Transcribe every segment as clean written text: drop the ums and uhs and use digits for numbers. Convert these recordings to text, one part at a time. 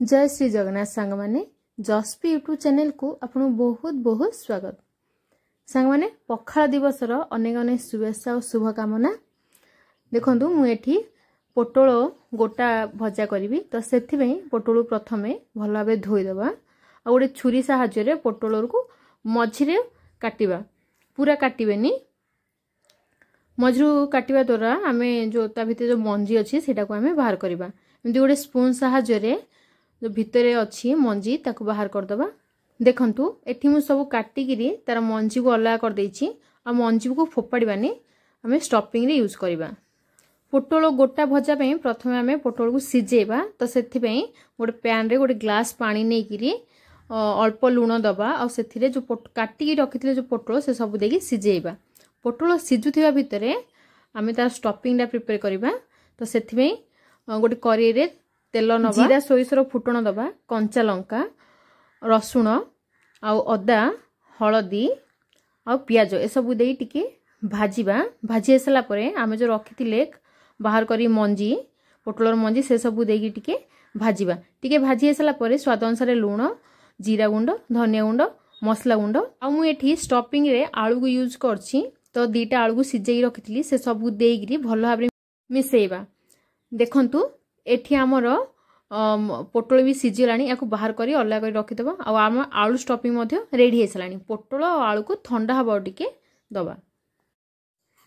जय श्री जगन्नाथ सांग माने जसपी यूट्यूब चैनल को आपन बहुत बहुत स्वागत। सांग माने पखाल दिवस अनेक अनेक शुभेच्छा और शुभकामना। देखंतु मु एठी पोटल गोटा भजा करी तो से पोटल प्रथमे भल भाव धोईदेवा आ गोटे छुरी साहाय्य पोटल को मझिरे काटिबा, पूरा काटिबेनी। मझिरू काटिबा द्वारा आमे जो ता भितर जो मंजी अछि सेटा को आमे बाहर करबा। एमती गोटे स्पून साहाय्य जो भितर अच्छी मंजी ताकू बाहर करदबा। देखंतु एठी मु सब काटिकी तार मंजी को अलग कर देछि आ मंजी को फोपाड़बानी आमे स्टफिंग रे यूज करबा। पोटल गोटा भजा पे प्रथमे आमे पोटल को सिजेबा तो सेथि पे गोटे पैन रे गोटे ग्लास पानी नेकिरी अल्प लूण दबा और सेथिरे जो काटिकी रखिथिले जो पोटल से सब देकी सिजेबा। पोटल सिजुथिबा भितरे आमे तार स्टफिंग रा प्रिपेयर करबा। तो सेथि पे गोटे कढ़ाई रे तेल नबा, जीरा सोरिषर फुटण दबा, कंचा लंका, रसुण आउ अदा, हलदी आउ पियाज ए सब देई टिके भाजीबा। भाजी आसला परे आमे जो रखिथिले बाहर करी मंजी पोटलर मंजी से सब देई टिके भाजीबा। टिके भाजी आसला परे स्वाद अनुसार लूण, जीरा गुंड, धनिया गुंड, मसला गुंड आ मु एठी स्टफिंग रे आलू को यूज करछि। तो दीटा आलू को सिजेई रखिथिली से सब देई भल भाबरे मिसेइबा। देखंतु एठी हमर पोटल भी सिझिलानी, या बाहर करी अलग करी रखिदबा। आ आम आलू स्टफिंग मध्य रेडी हेसलानी। पोटल और आलू को ठंडा हबा टिके दबा।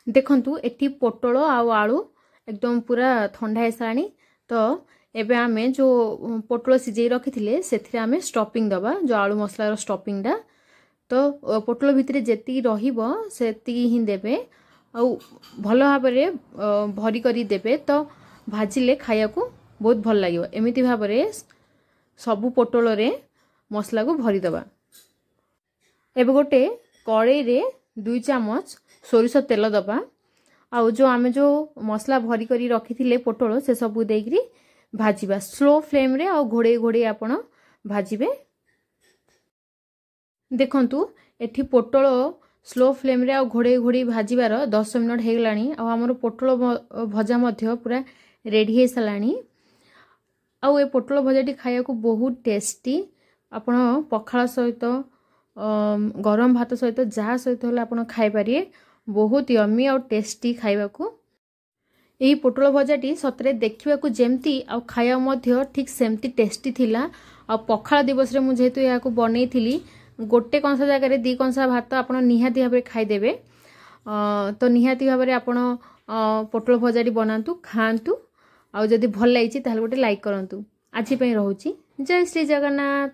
देखंतु एठी पोटल और आलू एकदम पूरा ठंडा हेसलानी। तो एबे आमे जो पोटल सिझेई रखिथिले सेथिरे आमे स्टफिंग दबा, जो आलू मसला रो स्टफिंग डा। तो पोटल भितरे जेती रहिबो सेती ही देबे आ भल भाबरे भरी करी देबे। तो भाजिले खाया को बहुत भल लागिबो। एमिति भाबरे सबु पोटल रे मसला को भरी दबा। एबे गोटे कड़ाई रे 2 चामच सोरिष तेल दबा। आ जो आमे जो मसला भरी करी रखिथिले पोटल से सब देइकरी भाजीबा। स्लो फ्लेम रे आ घोड़े घोड़े आपण भाजीबे। देखंतु एठी पोटल स्लो फ्लेम रे आ घोड़े घोड़े भाजीबार 10 मिनट हे गलानी। आ हमर पोटल भजा मध्य पूरा रेडी हे सलानी। आउ ए पोटल भजाटी खाया को बहुत टेस्टी। आपण पखाल सहित गरम भात सहित जहाँ सहित होले आपण खाइ पारिए। बहुत यम्मी और टेस्टी खाइबा को। एही पोटल भजाटी सतरे देखिबा को जेमती आ खाया मध्य ठीक सेमती टेस्टी थिला। आ पखाल दिवस रे मु जेहेतु या को बनेइथिली गोटे कंसा जगह रे 2 कंसा भात आपण निहाती भाबरे खाइ देबे। तो निहाती भाबरे आपण पोटल भजाटी बनांतु, खांतु। आ जदि भल लागिछि ताहले गोटे लाइक करंतु। आज पे रहूची। जय श्री जगन्नाथ।